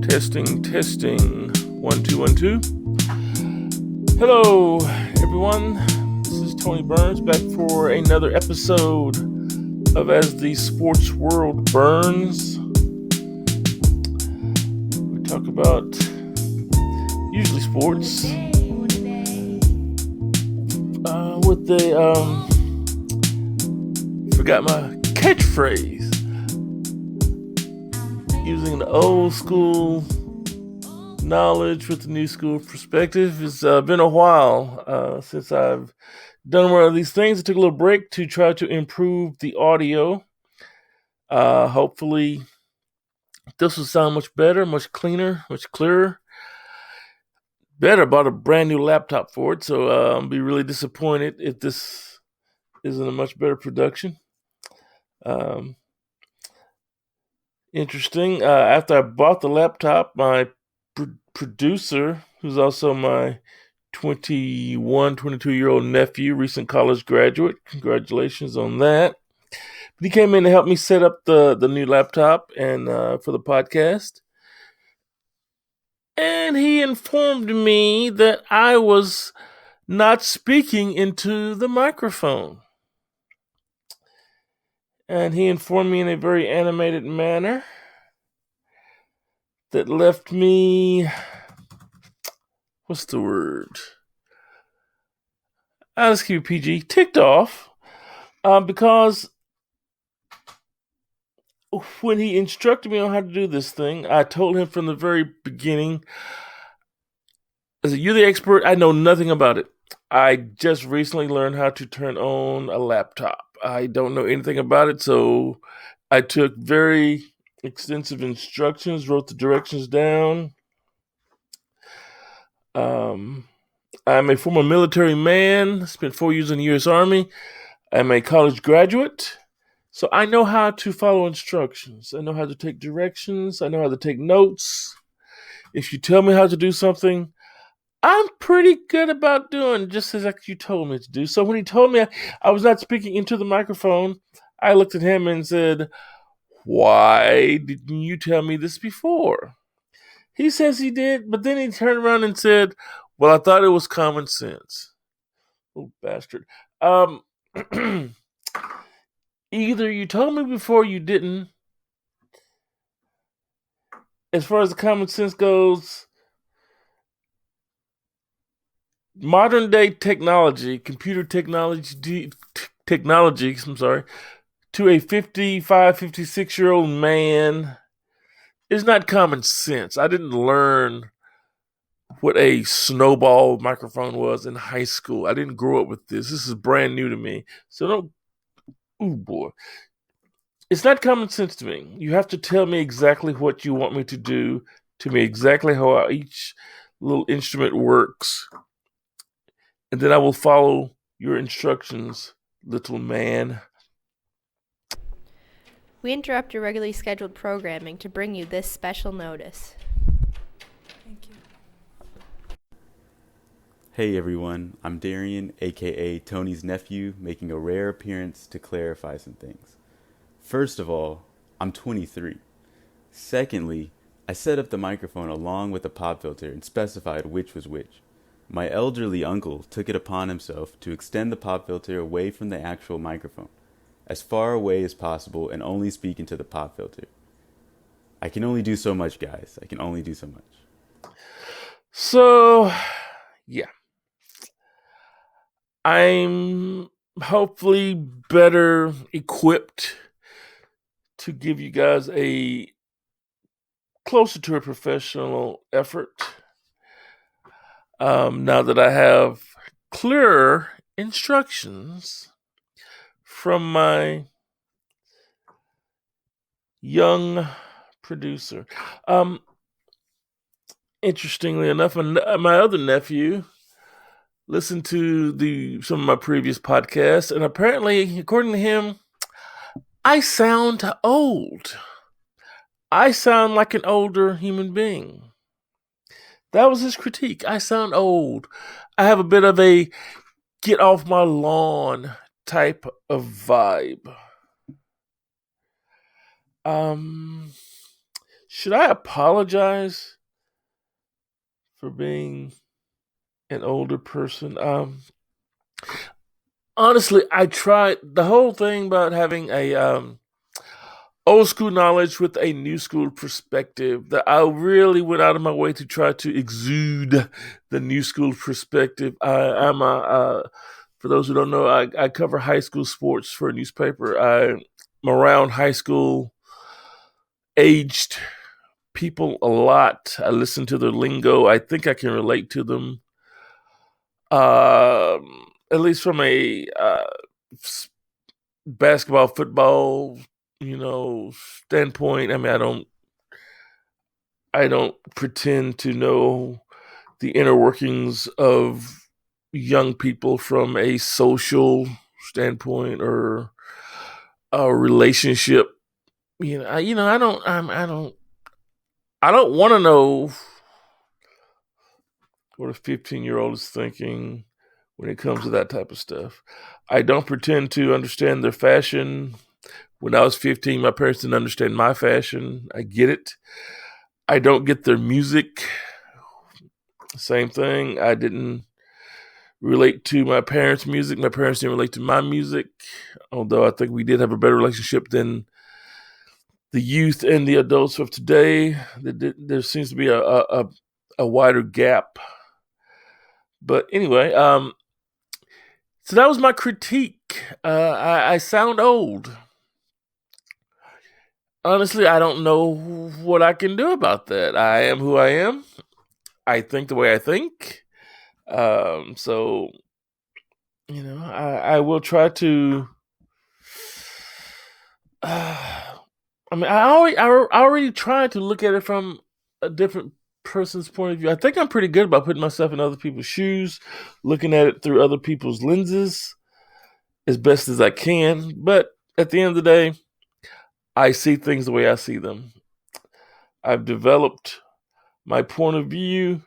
Testing. 1 2 1 2. Hello, everyone. This is Tony Burns back for another episode of As the Sports World Burns. We talk about usually sports with the forgot my catchphrase. Using the old school knowledge with the new school perspective. It's been a while since I've done one of these things. I took a little break to try to improve the audio. Hopefully this will sound much better, much cleaner, much clearer. Better, bought a brand new laptop for it, so I'll be really disappointed if this isn't a much better production. Interesting. After I bought the laptop, my producer, who's also my 22-year-old nephew, recent college graduate, congratulations on that. But he came in to help me set up the new laptop and for the podcast. And he informed me that I was not speaking into the microphone. And he informed me in a very animated manner that left me, what's the word? I'll just keep it PG, ticked off, because when he instructed me on how to do this thing, I told him from the very beginning, I said, "You're the expert, I know nothing about it. I just recently learned how to turn on a laptop. I don't know anything about it, so I took very extensive instructions, wrote the directions down. I'm a former military man, spent 4 years in the U.S. Army. I'm a college graduate, so I know how to follow instructions. I know how to take directions. I know how to take notes. If you tell me how to do something, I'm pretty good about doing just as you told me to do." So when he told me I was not speaking into the microphone, I looked at him and said, "Why didn't you tell me this before?" He says he did, but then he turned around and said, "Well, I thought it was common sense." Oh, bastard. Either you told me before, you didn't. As far as the common sense goes, modern day technology, computer technology, to a 55, 56-year-old man is not common sense. I didn't learn what a snowball microphone was in high school. I didn't grow up with this. This is brand new to me. So don't, ooh boy. It's not common sense to me. You have to tell me exactly what you want me to do, to me exactly how each little instrument works, and then I will follow your instructions, little man. We interrupt your regularly scheduled programming to bring you this special notice. Thank you. Hey everyone, I'm Darian, aka Tony's nephew, making a rare appearance to clarify some things. First of all, I'm 23. Secondly, I set up the microphone along with the pop filter and specified which was which. My elderly uncle took it upon himself to extend the pop filter away from the actual microphone, as far away as possible, and only speak into the pop filter. I can only do so much, guys. I can only do so much. So, yeah. I'm hopefully better equipped to give you guys a closer to a professional effort. Now that I have clearer instructions from my young producer. Interestingly enough, my other nephew listened to some of my previous podcasts, and apparently, according to him, I sound old. I sound like an older human being. That was his critique. I sound old. I have a bit of a get off my lawn type of vibe. Should I apologize for being an older person? Honestly, I tried the whole thing about having a old school knowledge with a new school perspective. That I really went out of my way to try to exude the new school perspective. I'm for those who don't know, I cover high school sports for a newspaper. I'm around high school aged people a lot. I listen to their lingo. I think I can relate to them. At least from a basketball, football, standpoint. I mean, I don't pretend to know the inner workings of young people from a social standpoint or a relationship. I don't want to know what a 15-year-old is thinking when it comes to that type of stuff. I don't pretend to understand their fashion. When I was 15, my parents didn't understand my fashion. I get it. I don't get their music. Same thing. I didn't relate to my parents' music. My parents didn't relate to my music, although I think we did have a better relationship than the youth and the adults of today. There seems to be a wider gap. But anyway, so that was my critique. I sound old. Honestly, I don't know what I can do about that. I am who I am. I think the way I think. So I will try to. I mean, I already tried to look at it from a different person's point of view. I think I'm pretty good about putting myself in other people's shoes, looking at it through other people's lenses as best as I can. But at the end of the day, I see things the way I see them. I've developed my point of view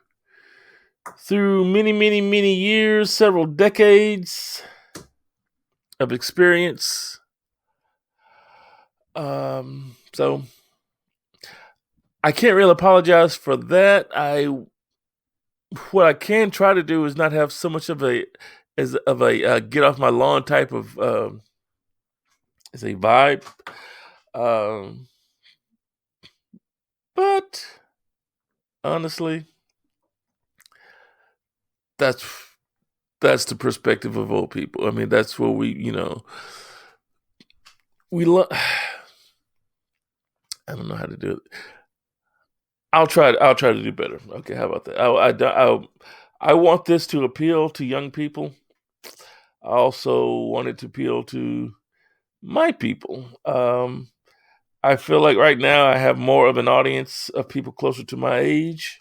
through many, many, many years, several decades of experience. So I can't really apologize for that. What I can try to do is not have so much of a get off my lawn type of as a vibe. But honestly, that's the perspective of old people. I mean, that's what we love. I don't know how to do it. I'll try to do better. Okay, how about that? I want this to appeal to young people. I also want it to appeal to my people. I feel like right now I have more of an audience of people closer to my age.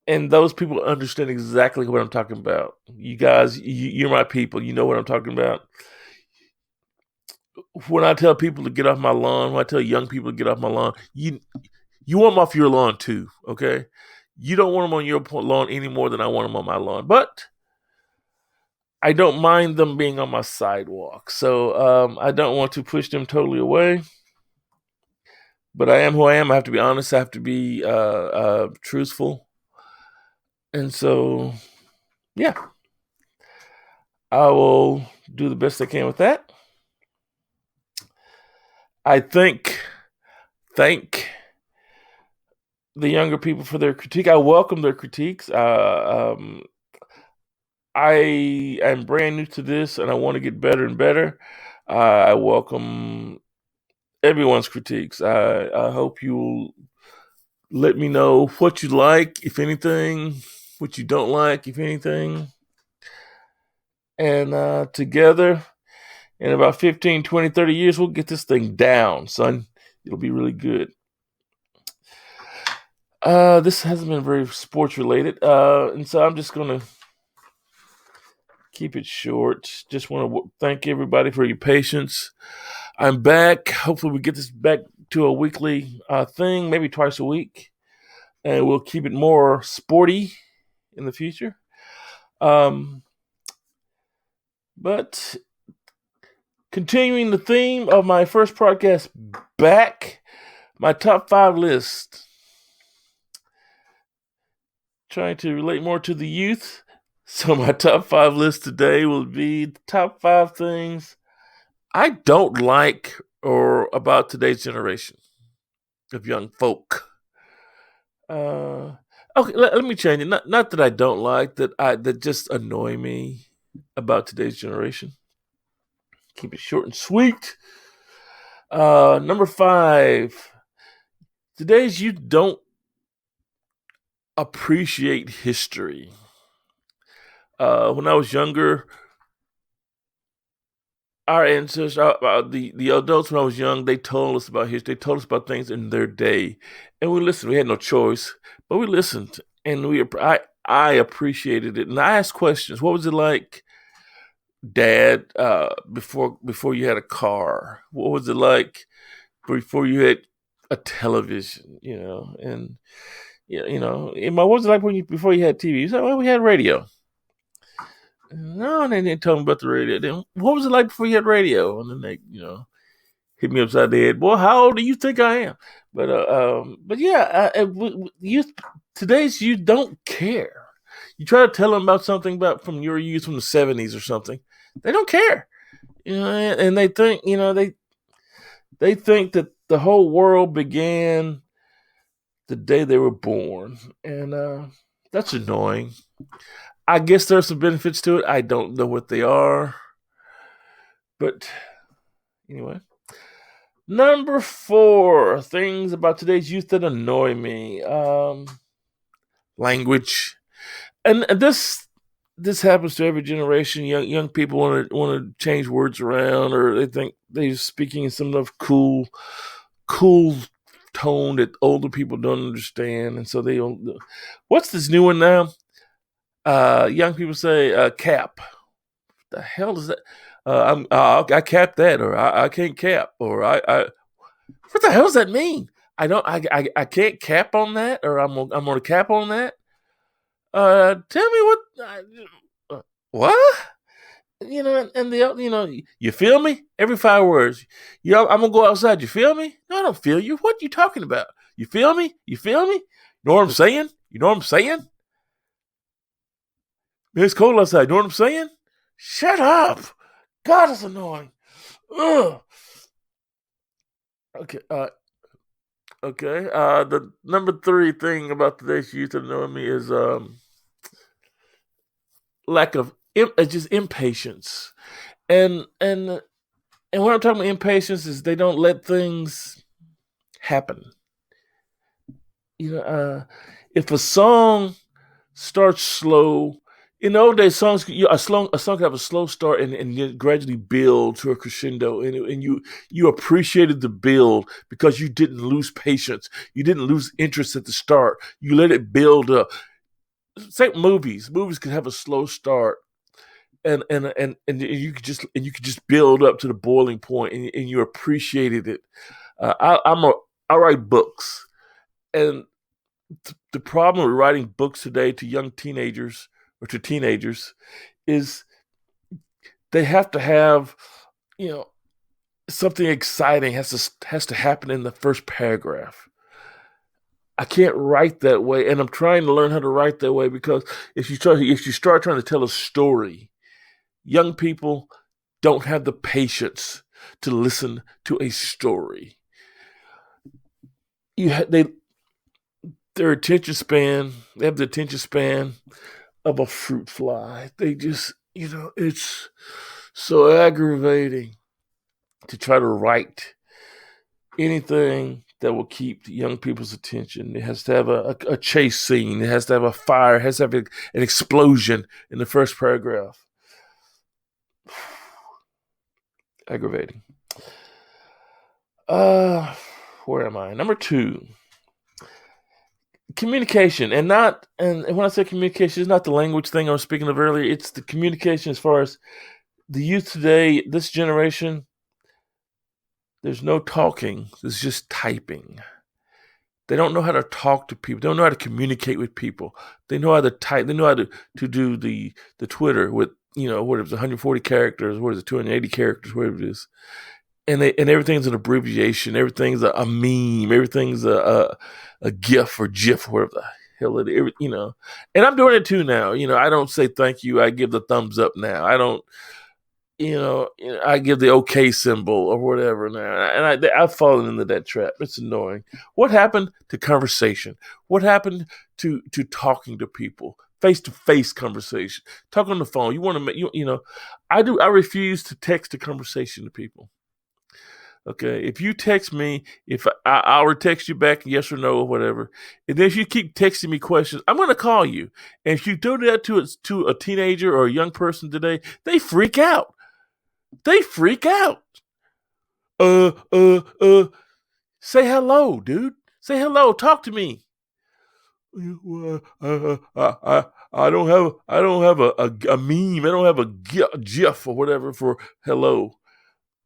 And those people understand exactly what I'm talking about. You guys, you're my people. You know what I'm talking about. When I tell people to get off my lawn, when I tell young people to get off my lawn, you want them off your lawn too, okay? You don't want them on your lawn any more than I want them on my lawn. But I don't mind them being on my sidewalk. So I don't want to push them totally away. But I am who I am. I have to be honest. I have to be truthful. And so, yeah, I will do the best I can with that. I thank the younger people for their critique. I welcome their critiques. I am brand new to this, and I want to get better and better. I welcome everyone's critiques. I hope you'll let me know what you like, if anything, what you don't like, if anything. And together, in about 15, 20, 30 years, we'll get this thing down, son. It'll be really good. This hasn't been very sports related, and so I'm just going to keep it short. Just want to thank everybody for your patience. I'm back. Hopefully we get this back to a weekly thing, maybe twice a week. And we'll keep it more sporty in the future. But continuing the theme of my first podcast back, My top 5 list. Trying to relate more to the youth. So my top 5 list today will be the top 5 things I don't like or about today's generation of young folk. Okay, let me change it. Not that I don't like, that just annoy me about today's generation. Keep it short and sweet. Number 5. Today's youth don't appreciate history. When I was younger, our ancestors, the adults when I was young, they told us about history. They told us about things in their day, and we listened. We had no choice, but we listened, and I appreciated it. And I asked questions. What was it like, Dad? Before you had a car, what was it like before you had a television? And what was it like before you had TV? You said, well, we had radio. No, and they didn't tell me about the radio. Then what was it like before you had radio? And then they, hit me upside the head. Boy, how old do you think I am? But yeah, today's youth don't care. You try to tell them about something from your youth from the '70s or something, they don't care. And they think, they think that the whole world began the day they were born, and that's annoying. I guess there's some benefits to it. I don't know what they are. But anyway. Number 4, things about today's youth that annoy me. Language. And this happens to every generation. Young people want to change words around, or they think they're speaking in some of cool tone that older people don't understand. And so they don't. What's this new one now? Young people say cap. The hell does that? I cap that, or I can't cap, or I. What the hell does that mean? I can't cap on that, or I'm gonna cap on that. Tell me what? You feel me? Every 5 words. I'm gonna go outside. You feel me? No, I don't feel you. What are you talking about? You feel me? You feel me? You know what I'm saying? It's cold outside. You know what I'm saying? Shut up! God, it's annoying. Ugh. Okay. The number 3 thing about today's youth that annoy me is lack of just impatience, and when I'm talking about impatience is they don't let things happen. If a song starts slow. In the old days, a song could have a slow start and gradually build to a crescendo, and you appreciated the build because you didn't lose patience, you didn't lose interest at the start. You let it build up. Same movies could have a slow start, and you could just build up to the boiling point, and you appreciated it. I write books, and the problem with writing books today to young teenagers or to teenagers is they have to have, something exciting has to happen in the first paragraph. I can't write that way, and I'm trying to learn how to write that way because if you start trying to tell a story, young people don't have the patience to listen to a story. Their attention span, they have the attention span of a fruit fly. They just, it's so aggravating to try to write anything that will keep the young people's attention. It has to have a chase scene. It has to have a fire. It has to have an explosion in the first paragraph. Aggravating. Where am I? Number 2. Communication, and when I say communication, it's not the language thing I was speaking of earlier. It's the communication as far as the youth today, this generation. There's no talking. There's just typing. They don't know how to talk to people. They don't know how to communicate with people. They know how to type. They know how to do the Twitter with, what is it, 140 characters, what is it, 280 characters, whatever it is. and everything's an abbreviation. Everything's a meme. Everything's a GIF or GIF, whatever the hell it is. And I'm doing it too now. I don't say thank you. I give the thumbs up now. I don't. I give the okay symbol or whatever now, and I've fallen into that trap. It's annoying. What happened to conversation? What happened to talking to people? Face-to-face conversation. Talk on the phone. You want to make I refuse to text a conversation to people. Okay, if you text me, if I'll text you back yes or no or whatever, and then if you keep texting me questions, I'm going to call you. And if you do that to a teenager or a young person today, they freak out. They freak out. Say hello, dude. Say hello. Talk to me. I don't have a meme. I don't have a GIF or whatever for hello.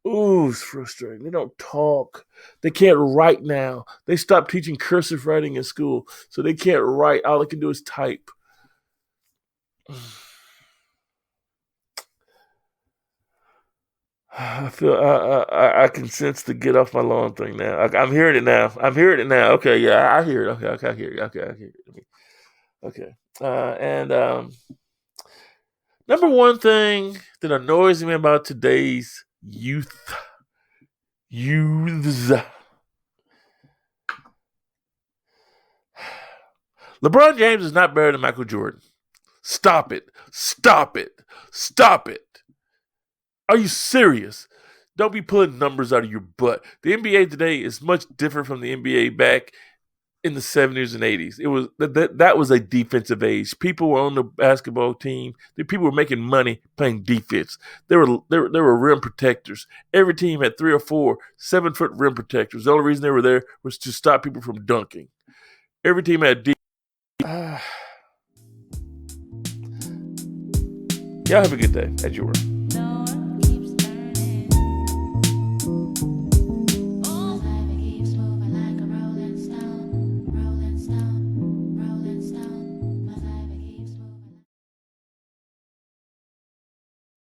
Ooh, it's frustrating. They don't talk. They can't write now. They stopped teaching cursive writing in school, so they can't write. All they can do is type. I feel I can sense the get off my lawn thing now. I'm hearing it now. Okay, yeah, I hear it. Okay, I hear it. Okay, I hear it. Okay. And number one thing that annoys me about today's youths. LeBron James is not better than Michael Jordan. Stop it. Stop it. Stop it. Are you serious? Don't be pulling numbers out of your butt. The NBA today is much different from the NBA back in the 70s and 80s. It was that was a defensive age. People were on the basketball team. The people were making money playing defense. There were rim protectors. Every team had 3 or 4 7-foot rim protectors. The only reason they were there was to stop people from dunking. Every team had Y'all have a good day at your work.